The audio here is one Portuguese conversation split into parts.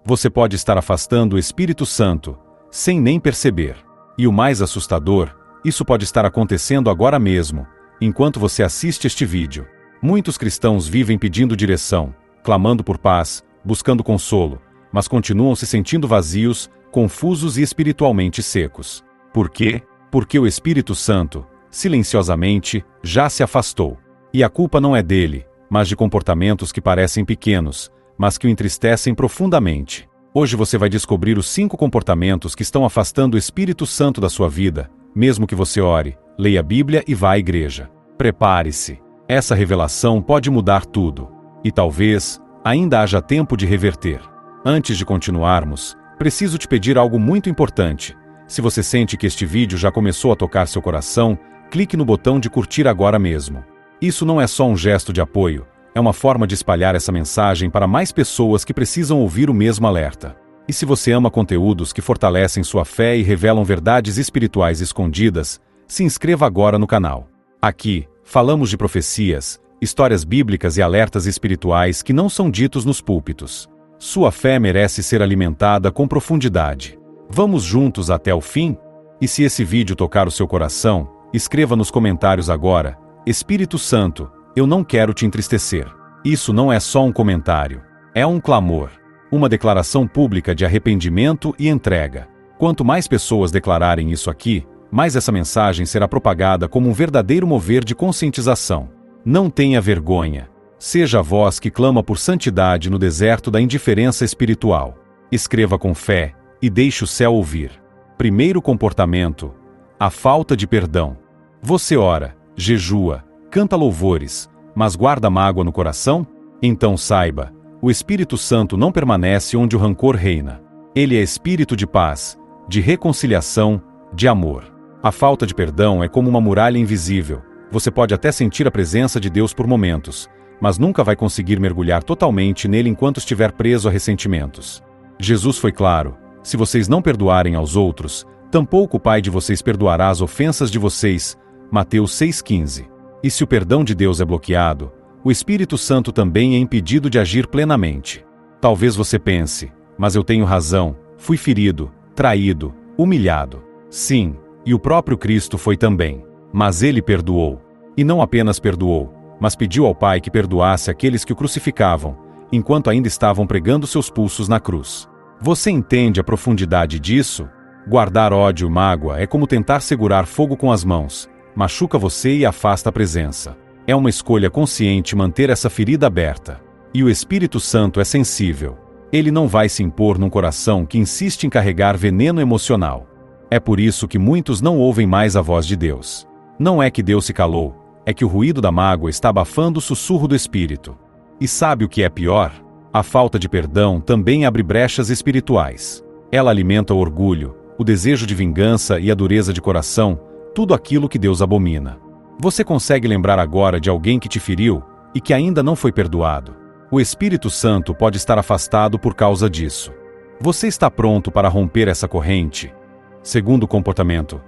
Você pode estar afastando o Espírito Santo, sem nem perceber. E o mais assustador, isso pode estar acontecendo agora mesmo, enquanto você assiste este vídeo. Muitos cristãos vivem pedindo direção, clamando por paz, buscando consolo, mas continuam se sentindo vazios, confusos e espiritualmente secos. Por quê? Porque o Espírito Santo, silenciosamente, já se afastou. E a culpa não é dele, mas de comportamentos que parecem pequenos, mas que o entristecem profundamente. Hoje você vai descobrir os 5 comportamentos que estão afastando o Espírito Santo da sua vida, mesmo que você ore, leia a Bíblia e vá à igreja. Prepare-se. Essa revelação pode mudar tudo. E talvez ainda haja tempo de reverter. Antes de continuarmos, preciso te pedir algo muito importante. Se você sente que este vídeo já começou a tocar seu coração, clique no botão de curtir agora mesmo. Isso não é só um gesto de apoio, é uma forma de espalhar essa mensagem para mais pessoas que precisam ouvir o mesmo alerta. E se você ama conteúdos que fortalecem sua fé e revelam verdades espirituais escondidas, se inscreva agora no canal. Aqui, falamos de profecias, histórias bíblicas e alertas espirituais que não são ditos nos púlpitos. Sua fé merece ser alimentada com profundidade. Vamos juntos até o fim? E se esse vídeo tocar o seu coração, escreva nos comentários agora: Espírito Santo, eu não quero te entristecer. Isso não é só um comentário. É um clamor. Uma declaração pública de arrependimento e entrega. Quanto mais pessoas declararem isso aqui, mais essa mensagem será propagada como um verdadeiro mover de conscientização. Não tenha vergonha. Seja a voz que clama por santidade no deserto da indiferença espiritual. Escreva com fé e deixe o céu ouvir. Primeiro comportamento: a falta de perdão. Você ora, jejua, canta louvores, mas guarda mágoa no coração? Então saiba, o Espírito Santo não permanece onde o rancor reina. Ele é espírito de paz, de reconciliação, de amor. A falta de perdão é como uma muralha invisível. Você pode até sentir a presença de Deus por momentos, mas nunca vai conseguir mergulhar totalmente nele enquanto estiver preso a ressentimentos. Jesus foi claro: se vocês não perdoarem aos outros, tampouco o Pai de vocês perdoará as ofensas de vocês. Mateus 6,15. E se o perdão de Deus é bloqueado, o Espírito Santo também é impedido de agir plenamente. Talvez você pense: mas eu tenho razão, fui ferido, traído, humilhado. Sim, e o próprio Cristo foi também. Mas ele perdoou. E não apenas perdoou, mas pediu ao Pai que perdoasse aqueles que o crucificavam, enquanto ainda estavam pregando seus pulsos na cruz. Você entende a profundidade disso? Guardar ódio e mágoa é como tentar segurar fogo com as mãos. Machuca você e afasta a presença. É uma escolha consciente manter essa ferida aberta. E o Espírito Santo é sensível. Ele não vai se impor num coração que insiste em carregar veneno emocional. É por isso que muitos não ouvem mais a voz de Deus. Não é que Deus se calou, é que o ruído da mágoa está abafando o sussurro do Espírito. E sabe o que é pior? A falta de perdão também abre brechas espirituais. Ela alimenta o orgulho, o desejo de vingança e a dureza de coração, tudo aquilo que Deus abomina. Você consegue lembrar agora de alguém que te feriu e que ainda não foi perdoado? O Espírito Santo pode estar afastado por causa disso. Você está pronto para romper essa corrente? Segundo comportamento: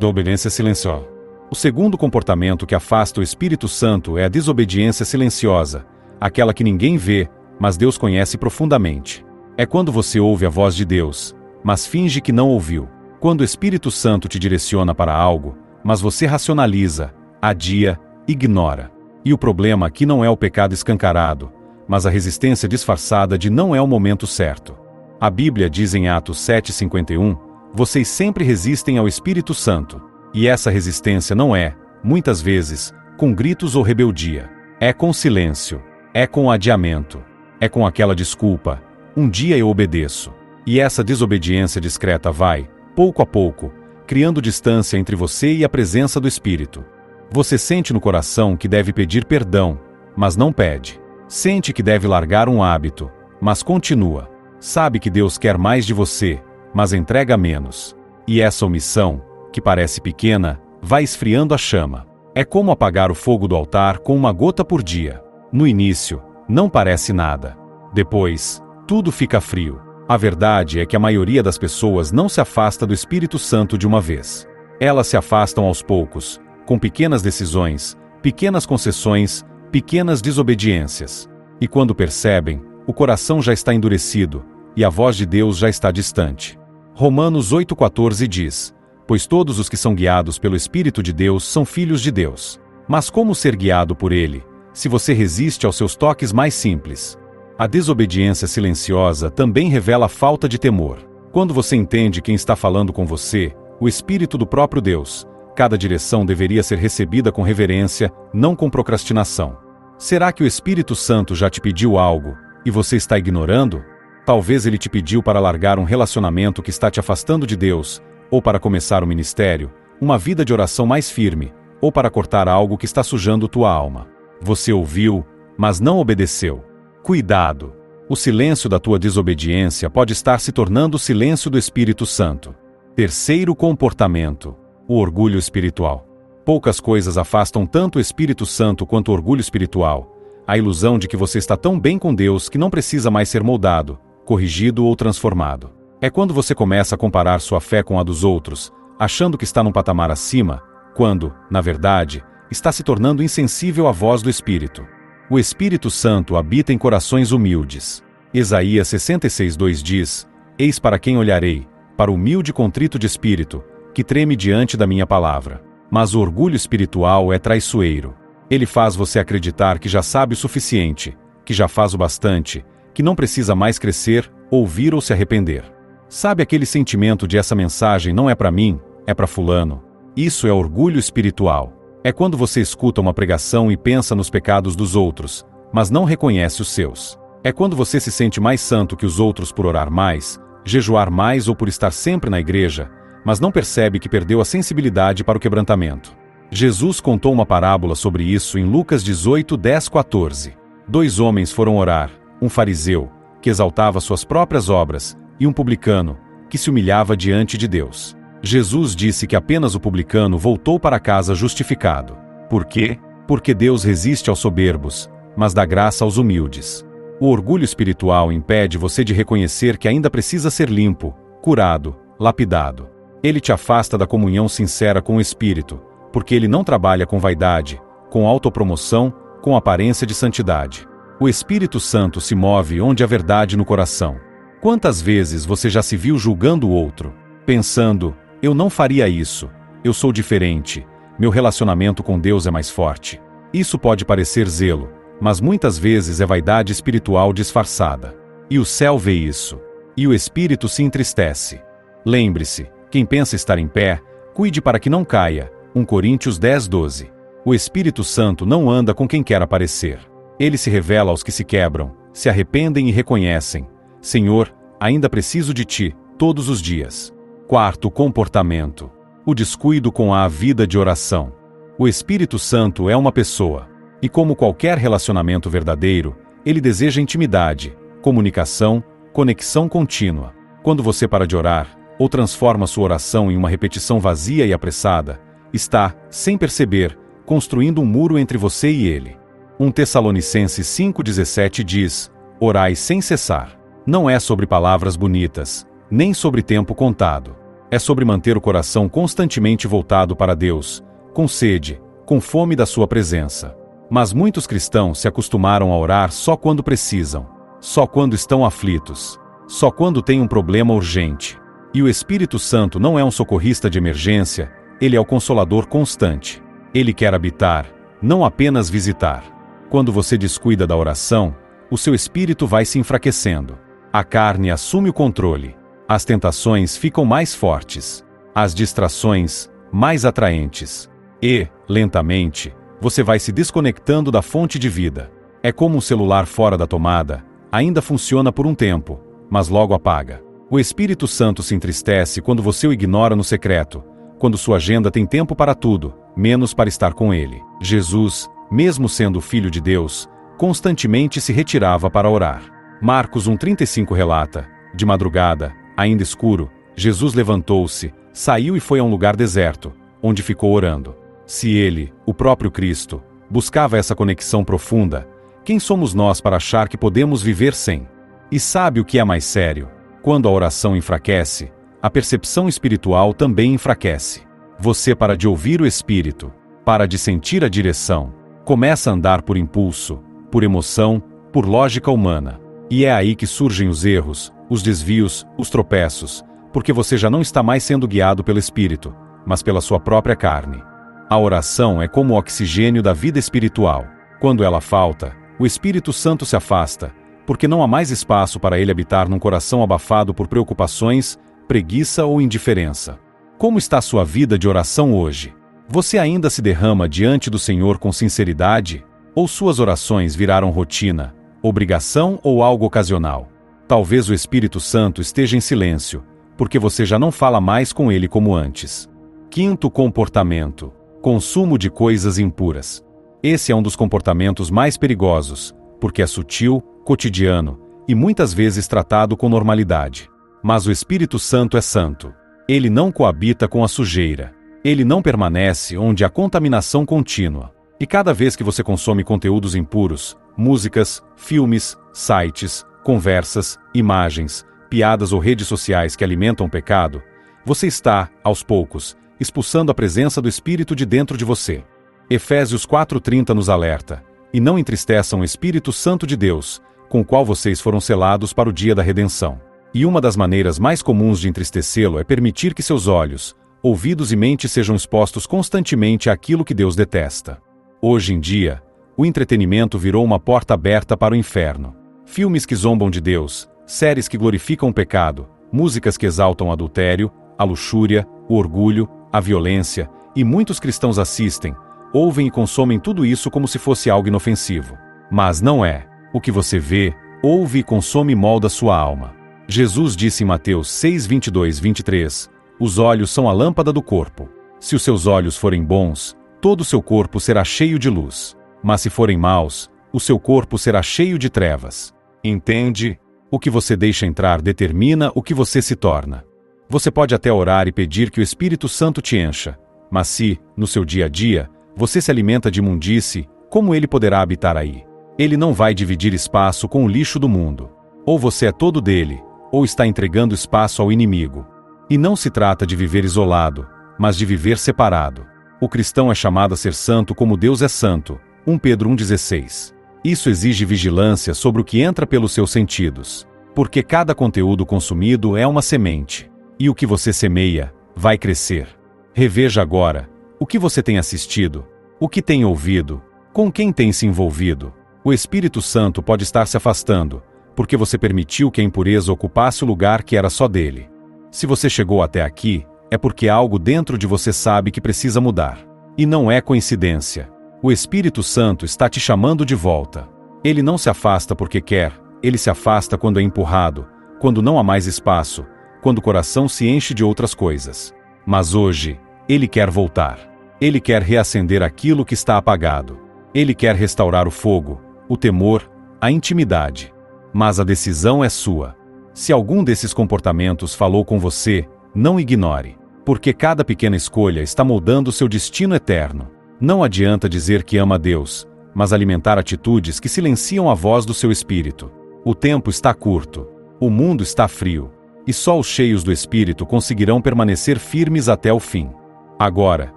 da obediência silenciosa. O segundo comportamento que afasta o Espírito Santo é a desobediência silenciosa, aquela que ninguém vê, mas Deus conhece profundamente. É quando você ouve a voz de Deus, mas finge que não ouviu. Quando o Espírito Santo te direciona para algo, mas você racionaliza, adia, ignora. E o problema aqui não é o pecado escancarado, mas a resistência disfarçada de não é o momento certo. A Bíblia diz em Atos 7,51, vocês sempre resistem ao Espírito Santo. E essa resistência não é, muitas vezes, com gritos ou rebeldia. É com silêncio. É com adiamento. É com aquela desculpa: um dia eu obedeço. E essa desobediência discreta vai, pouco a pouco, criando distância entre você e a presença do Espírito. Você sente no coração que deve pedir perdão, mas não pede. Sente que deve largar um hábito, mas continua. Sabe que Deus quer mais de você, mas entrega menos. E essa omissão, que parece pequena, vai esfriando a chama. É como apagar o fogo do altar com uma gota por dia. No início, não parece nada. Depois, tudo fica frio. A verdade é que a maioria das pessoas não se afasta do Espírito Santo de uma vez. Elas se afastam aos poucos, com pequenas decisões, pequenas concessões, pequenas desobediências. E quando percebem, o coração já está endurecido, e a voz de Deus já está distante. Romanos 8,14 diz: pois todos os que são guiados pelo Espírito de Deus são filhos de Deus. Mas como ser guiado por Ele, se você resiste aos seus toques mais simples? A desobediência silenciosa também revela a falta de temor. Quando você entende quem está falando com você, o Espírito do próprio Deus, cada direção deveria ser recebida com reverência, não com procrastinação. Será que o Espírito Santo já te pediu algo, e você está ignorando? Talvez ele te pediu para largar um relacionamento que está te afastando de Deus, ou para começar um ministério, uma vida de oração mais firme, ou para cortar algo que está sujando tua alma. Você ouviu, mas não obedeceu. Cuidado! O silêncio da tua desobediência pode estar se tornando o silêncio do Espírito Santo. Terceiro comportamento: o orgulho espiritual. Poucas coisas afastam tanto o Espírito Santo quanto o orgulho espiritual. A ilusão de que você está tão bem com Deus que não precisa mais ser moldado, corrigido ou transformado. É quando você começa a comparar sua fé com a dos outros, achando que está num patamar acima, quando, na verdade, está se tornando insensível à voz do Espírito. O Espírito Santo habita em corações humildes. Isaías 66:2 diz: eis para quem olharei, para o humilde e contrito de espírito, que treme diante da minha palavra. Mas o orgulho espiritual é traiçoeiro. Ele faz você acreditar que já sabe o suficiente, que já faz o bastante, que não precisa mais crescer, ouvir ou se arrepender. Sabe aquele sentimento de essa mensagem não é para mim, é para fulano? Isso é orgulho espiritual. É quando você escuta uma pregação e pensa nos pecados dos outros, mas não reconhece os seus. É quando você se sente mais santo que os outros por orar mais, jejuar mais ou por estar sempre na igreja, mas não percebe que perdeu a sensibilidade para o quebrantamento. Jesus contou uma parábola sobre isso em Lucas 18:10-14. 2 homens foram orar, um fariseu, que exaltava suas próprias obras, e um publicano, que se humilhava diante de Deus. Jesus disse que apenas o publicano voltou para casa justificado. Por quê? Porque Deus resiste aos soberbos, mas dá graça aos humildes. O orgulho espiritual impede você de reconhecer que ainda precisa ser limpo, curado, lapidado. Ele te afasta da comunhão sincera com o Espírito, porque ele não trabalha com vaidade, com autopromoção, com aparência de santidade. O Espírito Santo se move onde há verdade no coração. Quantas vezes você já se viu julgando o outro, pensando: eu não faria isso, eu sou diferente, meu relacionamento com Deus é mais forte. Isso pode parecer zelo, mas muitas vezes é vaidade espiritual disfarçada. E o céu vê isso. E o Espírito se entristece. Lembre-se, quem pensa estar em pé, cuide para que não caia. 1 Coríntios 10:12. O Espírito Santo não anda com quem quer aparecer. Ele se revela aos que se quebram, se arrependem e reconhecem: Senhor, ainda preciso de Ti, todos os dias. Quarto comportamento: o descuido com a vida de oração. O Espírito Santo é uma pessoa. E como qualquer relacionamento verdadeiro, ele deseja intimidade, comunicação, conexão contínua. Quando você para de orar, ou transforma sua oração em uma repetição vazia e apressada, está, sem perceber, construindo um muro entre você e ele. 1 Tessalonicenses 5:17 diz: orai sem cessar. Não é sobre palavras bonitas, nem sobre tempo contado. É sobre manter o coração constantemente voltado para Deus, com sede, com fome da sua presença. Mas muitos cristãos se acostumaram a orar só quando precisam, só quando estão aflitos, só quando têm um problema urgente. E o Espírito Santo não é um socorrista de emergência, ele é o consolador constante. Ele quer habitar, não apenas visitar. Quando você descuida da oração, o seu espírito vai se enfraquecendo. A carne assume o controle. As tentações ficam mais fortes. As distrações, mais atraentes. E, lentamente, você vai se desconectando da fonte de vida. É como um celular fora da tomada, ainda funciona por um tempo, mas logo apaga. O Espírito Santo se entristece quando você o ignora no secreto, quando sua agenda tem tempo para tudo, menos para estar com ele. Jesus, mesmo sendo filho de Deus, constantemente se retirava para orar. Marcos 1:35 relata: de madrugada, ainda escuro, Jesus levantou-se, saiu e foi a um lugar deserto, onde ficou orando. Se ele, o próprio Cristo, buscava essa conexão profunda, quem somos nós para achar que podemos viver sem? E sabe o que é mais sério? Quando a oração enfraquece, a percepção espiritual também enfraquece. Você para de ouvir o Espírito, para de sentir a direção, começa a andar por impulso, por emoção, por lógica humana. E é aí que surgem os erros, os desvios, os tropeços, porque você já não está mais sendo guiado pelo Espírito, mas pela sua própria carne. A oração é como o oxigênio da vida espiritual. Quando ela falta, o Espírito Santo se afasta, porque não há mais espaço para ele habitar num coração abafado por preocupações, preguiça ou indiferença. Como está a sua vida de oração hoje? Você ainda se derrama diante do Senhor com sinceridade? Ou suas orações viraram rotina, obrigação ou algo ocasional? Talvez o Espírito Santo esteja em silêncio, porque você já não fala mais com ele como antes. Quinto comportamento: consumo de coisas impuras. Esse é um dos comportamentos mais perigosos, porque é sutil, cotidiano e muitas vezes tratado com normalidade. Mas o Espírito Santo é santo. Ele não coabita com a sujeira. Ele não permanece onde há contaminação contínua. E cada vez que você consome conteúdos impuros, músicas, filmes, sites, conversas, imagens, piadas ou redes sociais que alimentam o pecado, você está, aos poucos, expulsando a presença do Espírito de dentro de você. Efésios 4:30 nos alerta: e não entristeçam o Espírito Santo de Deus, com o qual vocês foram selados para o dia da redenção. E uma das maneiras mais comuns de entristecê-lo é permitir que seus olhos, ouvidos e mente sejam expostos constantemente àquilo que Deus detesta. Hoje em dia, o entretenimento virou uma porta aberta para o inferno. Filmes que zombam de Deus, séries que glorificam o pecado, músicas que exaltam o adultério, a luxúria, o orgulho, a violência, e muitos cristãos assistem, ouvem e consomem tudo isso como se fosse algo inofensivo. Mas não é. O que você vê, ouve e consome molda sua alma. Jesus disse em Mateus 6:22-23, os olhos são a lâmpada do corpo. Se os seus olhos forem bons, todo o seu corpo será cheio de luz. Mas se forem maus, o seu corpo será cheio de trevas. Entende? O que você deixa entrar determina o que você se torna. Você pode até orar e pedir que o Espírito Santo te encha, mas se, no seu dia a dia, você se alimenta de imundice, como ele poderá habitar aí? Ele não vai dividir espaço com o lixo do mundo. Ou você é todo dele, ou está entregando espaço ao inimigo. E não se trata de viver isolado, mas de viver separado. O cristão é chamado a ser santo como Deus é santo, 1 Pedro 1,16. Isso exige vigilância sobre o que entra pelos seus sentidos, porque cada conteúdo consumido é uma semente, e o que você semeia vai crescer. Reveja agora o que você tem assistido, o que tem ouvido, com quem tem se envolvido. O Espírito Santo pode estar se afastando, porque você permitiu que a impureza ocupasse o lugar que era só dele. Se você chegou até aqui, é porque algo dentro de você sabe que precisa mudar. E não é coincidência. O Espírito Santo está te chamando de volta. Ele não se afasta porque quer, ele se afasta quando é empurrado, quando não há mais espaço, quando o coração se enche de outras coisas. Mas hoje, ele quer voltar. Ele quer reacender aquilo que está apagado. Ele quer restaurar o fogo, o temor, a intimidade. Mas a decisão é sua. Se algum desses comportamentos falou com você, não ignore, porque cada pequena escolha está moldando seu destino eterno. Não adianta dizer que ama a Deus, mas alimentar atitudes que silenciam a voz do seu espírito. O tempo está curto, o mundo está frio, e só os cheios do Espírito conseguirão permanecer firmes até o fim. Agora,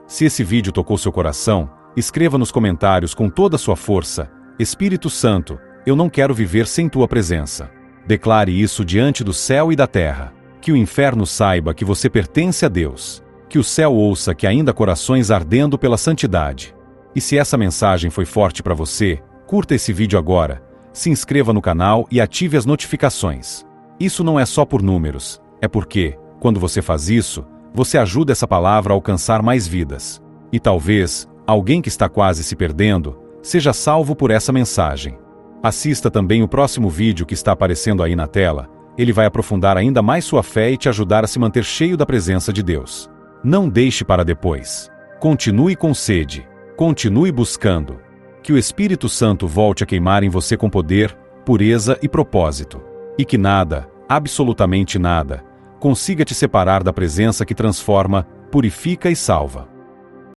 se esse vídeo tocou seu coração, escreva nos comentários com toda a sua força: Espírito Santo, eu não quero viver sem tua presença. Declare isso diante do céu e da terra. Que o inferno saiba que você pertence a Deus. Que o céu ouça que ainda há corações ardendo pela santidade. E se essa mensagem foi forte para você, curta esse vídeo agora, se inscreva no canal e ative as notificações. Isso não é só por números, é porque, quando você faz isso, você ajuda essa palavra a alcançar mais vidas. E talvez, alguém que está quase se perdendo, seja salvo por essa mensagem. Assista também o próximo vídeo que está aparecendo aí na tela. Ele vai aprofundar ainda mais sua fé e te ajudar a se manter cheio da presença de Deus. Não deixe para depois. Continue com sede. Continue buscando. Que o Espírito Santo volte a queimar em você com poder, pureza e propósito. E que nada, absolutamente nada, consiga te separar da presença que transforma, purifica e salva.